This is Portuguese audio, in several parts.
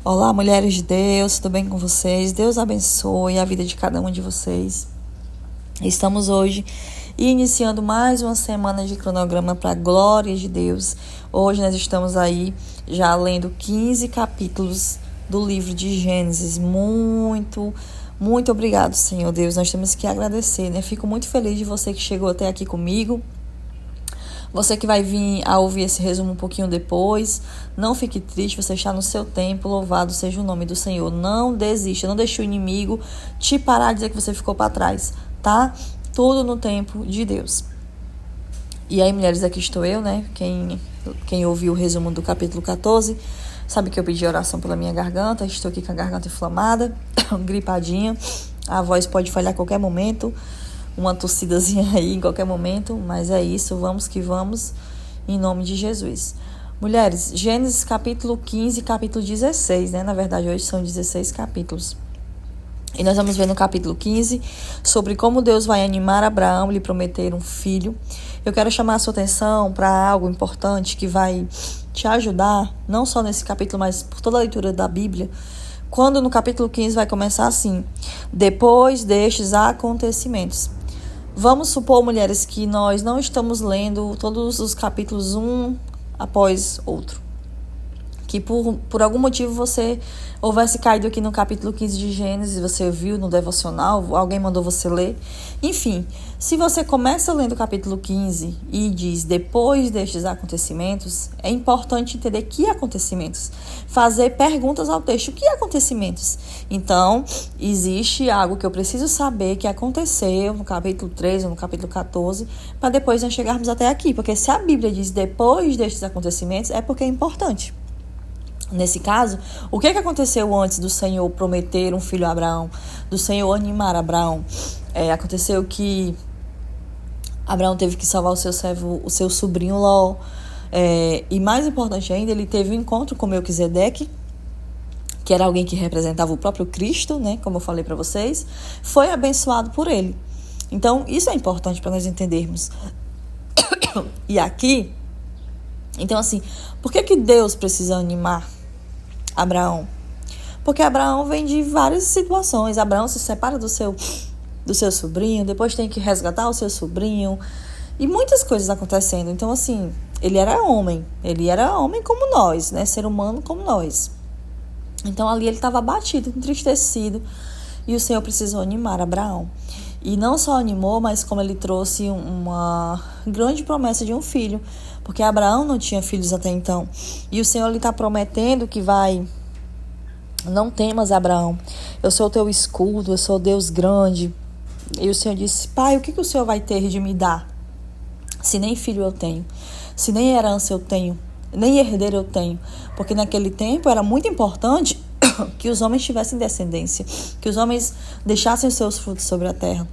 Olá, mulheres de Deus, tudo bem com vocês? Deus abençoe a vida de cada um de vocês. Estamos hoje iniciando mais uma semana de cronograma para a glória de Deus. Hoje nós estamos aí já lendo 15 capítulos do livro de Gênesis. Muito obrigado, Senhor Deus. Nós temos que agradecer, né? Fico muito feliz de você que chegou até aqui comigo. Você que vai vir a ouvir esse resumo um pouquinho depois, não fique triste, você está no seu tempo, louvado seja o nome do Senhor. Não desista, não deixe o inimigo te parar de dizer que você ficou para trás, tá? Tudo no tempo de Deus. E aí, mulheres, aqui estou eu, né? Quem ouviu o resumo do capítulo 14, sabe que eu pedi oração pela minha garganta, estou aqui com a garganta inflamada, gripadinha, a voz pode falhar a qualquer momento, uma tossidazinha aí em qualquer momento, mas é isso, vamos que vamos, em nome de Jesus. Mulheres, Gênesis capítulo 15, capítulo 16, né? Na verdade, hoje são 16 capítulos. E nós vamos ver no capítulo 15 sobre como Deus vai animar Abraão, lhe prometer um filho. Eu quero chamar a sua atenção para algo importante que vai te ajudar, não só nesse capítulo, mas por toda a leitura da Bíblia. Quando no capítulo 15 vai começar assim: depois destes acontecimentos. Vamos supor, mulheres, que nós não estamos lendo todos os capítulos um após outro. Que por algum motivo você houvesse caído aqui no capítulo 15 de Gênesis, você viu no devocional, alguém mandou você ler. Enfim, se você começa lendo o capítulo 15 e diz depois destes acontecimentos, é importante entender que acontecimentos. Fazer perguntas ao texto, que acontecimentos? Então, existe algo que eu preciso saber que aconteceu no capítulo 13 ou no capítulo 14, para depois nós chegarmos até aqui. Porque se a Bíblia diz depois destes acontecimentos, é porque é importante. Nesse caso, o que aconteceu antes do Senhor prometer um filho a Abraão, do Senhor animar Abraão? Aconteceu que Abraão teve que salvar o seu servo, o seu sobrinho Ló. E mais importante ainda, ele teve um encontro com Melquisedeque, que era alguém que representava o próprio Cristo, né? Como eu falei para vocês, foi abençoado por ele. Então, isso é importante para nós entendermos. E aqui, então assim, por que Deus precisa animar Abraão? Porque Abraão vem de várias situações. Abraão se separa do seu sobrinho, depois tem que resgatar o seu sobrinho, e muitas coisas acontecendo. Então assim, ele era homem como nós, né? Ser humano como nós. Então ali ele estava abatido, entristecido, e o Senhor precisou animar Abraão. E não só animou, mas como ele trouxe uma grande promessa de um filho, porque Abraão não tinha filhos até então. E o Senhor está prometendo que vai: não temas, Abraão, eu sou o teu escudo, eu sou Deus grande. E o Senhor disse: pai, o que o Senhor vai ter de me dar? Se nem filho eu tenho, se nem herança eu tenho, nem herdeiro eu tenho. Porque naquele tempo era muito importante que os homens tivessem descendência, que os homens deixassem os seus frutos sobre a terra.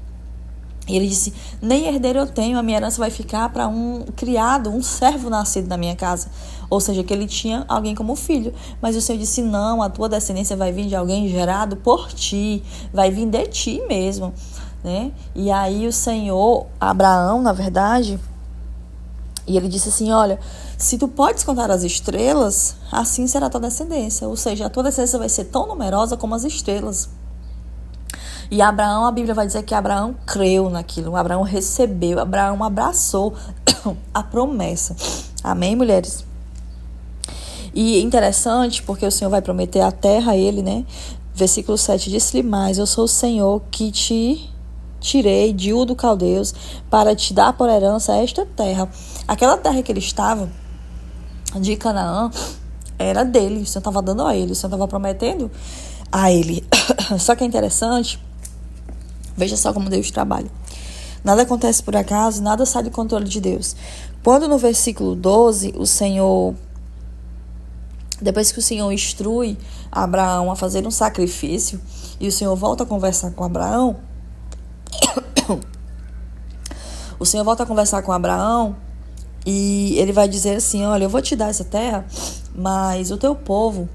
E ele disse: nem herdeiro eu tenho, a minha herança vai ficar para um criado, um servo nascido na minha casa. Ou seja, que ele tinha alguém como filho. Mas o Senhor disse: não, a tua descendência vai vir de alguém gerado por ti, vai vir de ti mesmo, né? E aí o Senhor, Abraão, na verdade, e ele disse assim: olha, se tu podes contar as estrelas, assim será a tua descendência. Ou seja, a tua descendência vai ser tão numerosa como as estrelas. E Abraão, a Bíblia vai dizer que Abraão creu naquilo, Abraão recebeu, Abraão abraçou a promessa. Amém, mulheres? E interessante, porque o Senhor vai prometer a terra a ele, né? Versículo 7, disse-lhe mais: eu sou o Senhor que te tirei de Ur dos Caldeus para te dar por herança esta terra. Aquela terra que ele estava, de Canaã, era dele, o Senhor estava dando a ele, o Senhor estava prometendo a ele. Só que é interessante, veja só como Deus trabalha. Nada acontece por acaso, nada sai do controle de Deus. Quando no versículo 12, o Senhor, depois que o Senhor instrui Abraão a fazer um sacrifício, e o Senhor volta a conversar com Abraão, o Senhor volta a conversar com Abraão, e ele vai dizer assim: olha, eu vou te dar essa terra, mas o teu povo,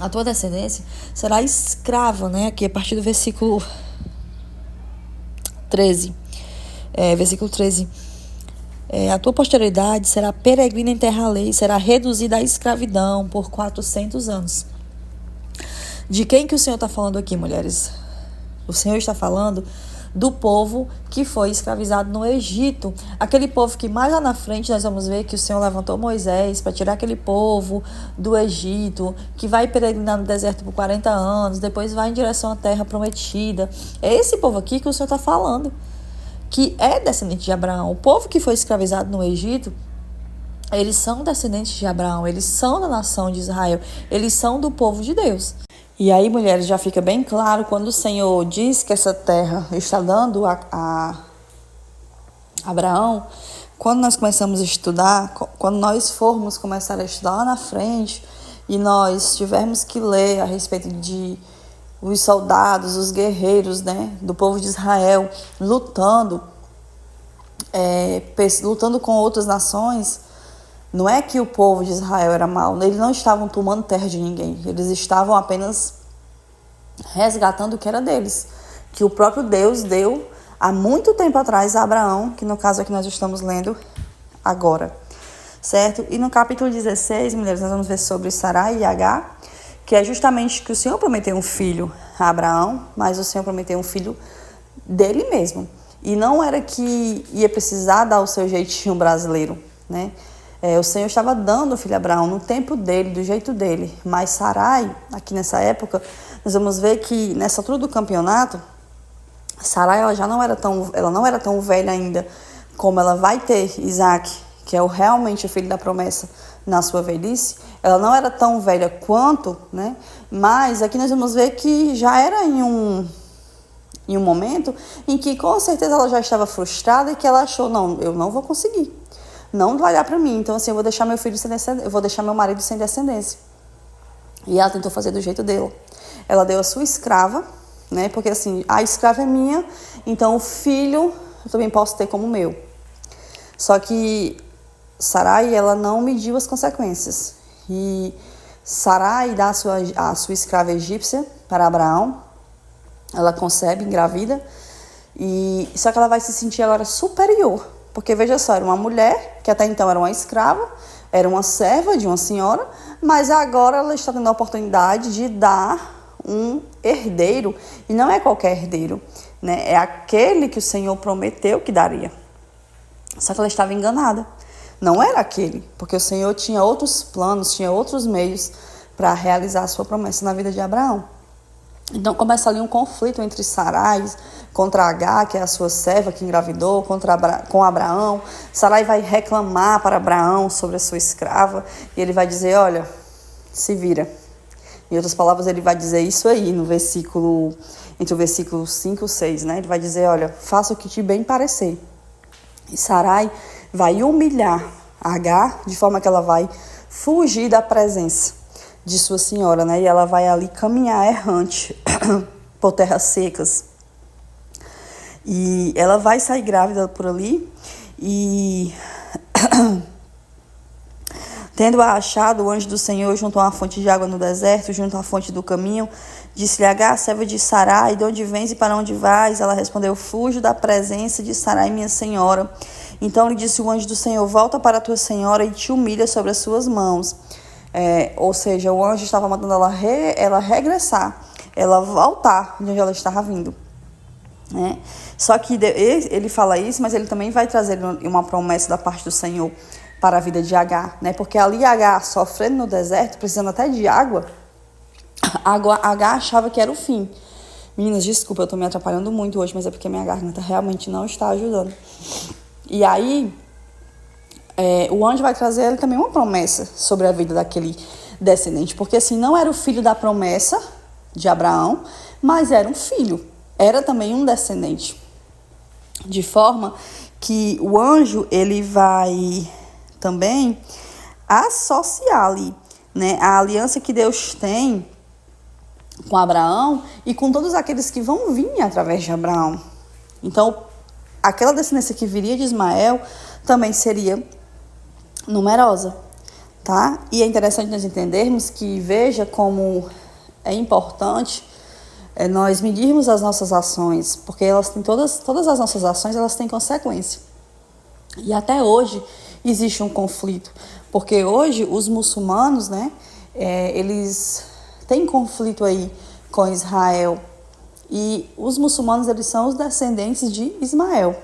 a tua descendência, será escrava, né? Aqui a partir do versículo 13. Versículo 13. A tua posteridade será peregrina em terra alheia e será reduzida à escravidão por 400 anos. De quem que o Senhor está falando aqui, mulheres? O Senhor está falando do povo que foi escravizado no Egito. Aquele povo que mais lá na frente nós vamos ver que o Senhor levantou Moisés para tirar aquele povo do Egito, que vai peregrinar no deserto por 40 anos, depois vai em direção à terra prometida. É esse povo aqui que o Senhor está falando, que é descendente de Abraão. O povo que foi escravizado no Egito, eles são descendentes de Abraão, eles são da nação de Israel, eles são do povo de Deus. E aí, mulheres, já fica bem claro quando o Senhor diz que essa terra está dando a Abraão. Quando nós começamos a estudar, quando nós formos começar a estudar lá na frente e nós tivermos que ler a respeito de os soldados, os guerreiros, né, do povo de Israel lutando com outras nações, não é que o povo de Israel era mau, eles não estavam tomando terra de ninguém, eles estavam apenas resgatando o que era deles, que o próprio Deus deu há muito tempo atrás a Abraão, que no caso aqui nós estamos lendo agora, certo? E no capítulo 16, mulheres, nós vamos ver sobre Sarai e Agar, que é justamente que o Senhor prometeu um filho a Abraão, mas o Senhor prometeu um filho dele mesmo, e não era que ia precisar dar o seu jeitinho brasileiro, né? O Senhor estava dando o filho a Abraão no tempo dele, do jeito dele. Mas Sarai, aqui nessa época, nós vamos ver que nessa altura do campeonato, Sarai ela não era tão velha ainda como ela vai ter Isaac, que é realmente o filho da promessa na sua velhice. Ela não era tão velha quanto, né? Mas aqui nós vamos ver que já era em um momento em que com certeza ela já estava frustrada e que ela achou, não, eu não vou conseguir. Não vai dar para mim, então assim, eu vou deixar meu filho sem descendência, eu vou deixar meu marido sem descendência. E ela tentou fazer do jeito dela. Ela deu a sua escrava, né? Porque assim, a escrava é minha, então o filho eu também posso ter como meu. Só que Sarai, ela não mediu as consequências. E Sarai dá a sua escrava egípcia para Abraão. Ela concebe, engravida. Só que ela vai se sentir agora superior. Porque, veja só, era uma mulher, que até então era uma escrava, era uma serva de uma senhora, mas agora ela está tendo a oportunidade de dar um herdeiro, e não é qualquer herdeiro, né? É aquele que o Senhor prometeu que daria. Só que ela estava enganada. Não era aquele, porque o Senhor tinha outros planos, tinha outros meios para realizar a sua promessa na vida de Abraão. Então começa ali um conflito entre Sarai contra Agar, que é a sua serva que engravidou, com Abraão. Sarai vai reclamar para Abraão sobre a sua escrava e ele vai dizer, olha, se vira. Em outras palavras, ele vai dizer isso aí no versículo, entre o versículo 5 e 6, né? Ele vai dizer, olha, faça o que te bem parecer. E Sarai vai humilhar Agar de forma que ela vai fugir da presença de sua senhora, né? E ela vai ali caminhar errante por terras secas. E ela vai sair grávida por ali e tendo achado o anjo do Senhor junto a uma fonte de água no deserto, junto à fonte do caminho, disse-lhe Agar, serva de Sarai, de onde vens e para onde vais? Ela respondeu, fujo da presença de Sarai, minha senhora. Então lhe disse o anjo do Senhor, volta para a tua senhora e te humilha sobre as suas mãos. Ou seja, o anjo estava mandando ela regressar, ela voltar de onde ela estava vindo. Né? Só que ele fala isso, mas ele também vai trazer uma promessa da parte do Senhor para a vida de Agar, né? Porque ali Agar sofrendo no deserto, precisando até de água, Agar achava que era o fim. Meninas, desculpa, eu estou me atrapalhando muito hoje, mas é porque minha garganta realmente não está ajudando. E aí o anjo vai trazer ele também uma promessa sobre a vida daquele descendente, porque assim, não era o filho da promessa de Abraão, mas era um filho, era também um descendente, de forma que o anjo ele vai também associar ali, né, a aliança que Deus tem com Abraão e com todos aqueles que vão vir através de Abraão. Então, aquela descendência que viria de Ismael também seria numerosa, tá? E é interessante nós entendermos que, veja como é importante nós medirmos as nossas ações, porque elas têm todas as nossas ações, elas têm consequência. E até hoje existe um conflito, porque hoje os muçulmanos, né, eles tem conflito aí com Israel. E os muçulmanos, eles são os descendentes de Ismael.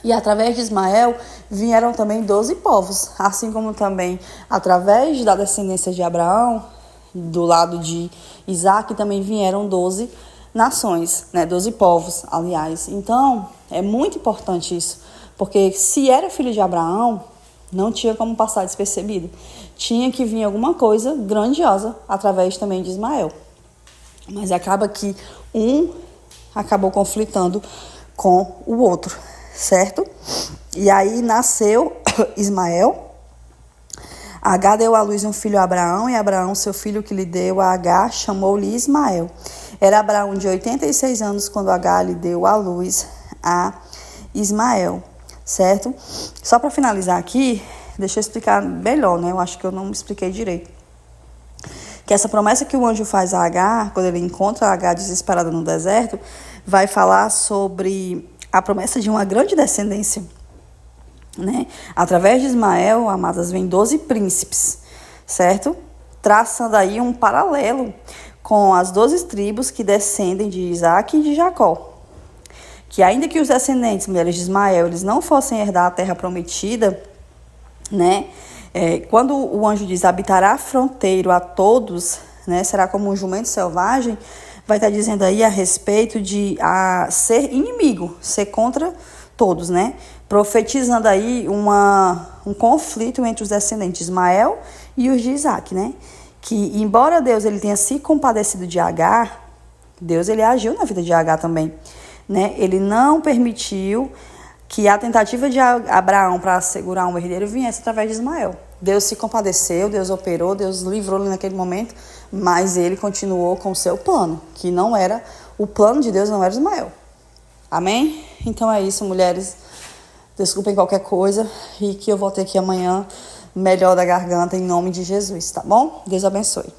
E através de Ismael vieram também 12 povos, assim como também através da descendência de Abraão, do lado de Isaac, também vieram 12 nações, 12 povos, aliás. Então, é muito importante isso, porque se era filho de Abraão, não tinha como passar despercebido. Tinha que vir alguma coisa grandiosa através também de Ismael. Mas acaba que um acabou conflitando com o outro, certo? E aí nasceu Ismael. Agar deu à luz um filho a Abraão, e Abraão, seu filho que lhe deu a Agar, chamou-lhe Ismael. Era Abraão de 86 anos quando Agar lhe deu à luz a Ismael, certo? Só para finalizar aqui, deixa eu explicar melhor, Eu acho que eu não me expliquei direito. Que essa promessa que o anjo faz a Agar, quando ele encontra a Agar desesperada no deserto, vai falar sobre a promessa de uma grande descendência, Através de Ismael, amadas, vem 12 príncipes, certo? Traçando aí um paralelo com as 12 tribos que descendem de Isaac e de Jacó. Que ainda que os descendentes, mulheres de Ismael, eles não fossem herdar a terra prometida, quando o anjo diz habitará fronteiro a todos, será como um jumento selvagem, vai estar dizendo aí a respeito de ser inimigo, ser contra todos, Profetizando aí um conflito entre os descendentes de Ismael e os de Isaac, Que embora Deus ele tenha se compadecido de Agar, Deus ele agiu na vida de Agar também, Ele não permitiu que a tentativa de Abraão para assegurar um herdeiro viesse através de Ismael. Deus se compadeceu, Deus operou, Deus livrou ele naquele momento, mas ele continuou com o seu plano, que não era o plano de Deus, não era Ismael. Amém? Então é isso, mulheres. Desculpem qualquer coisa e que eu volto aqui amanhã melhor da garganta em nome de Jesus, tá bom? Deus abençoe.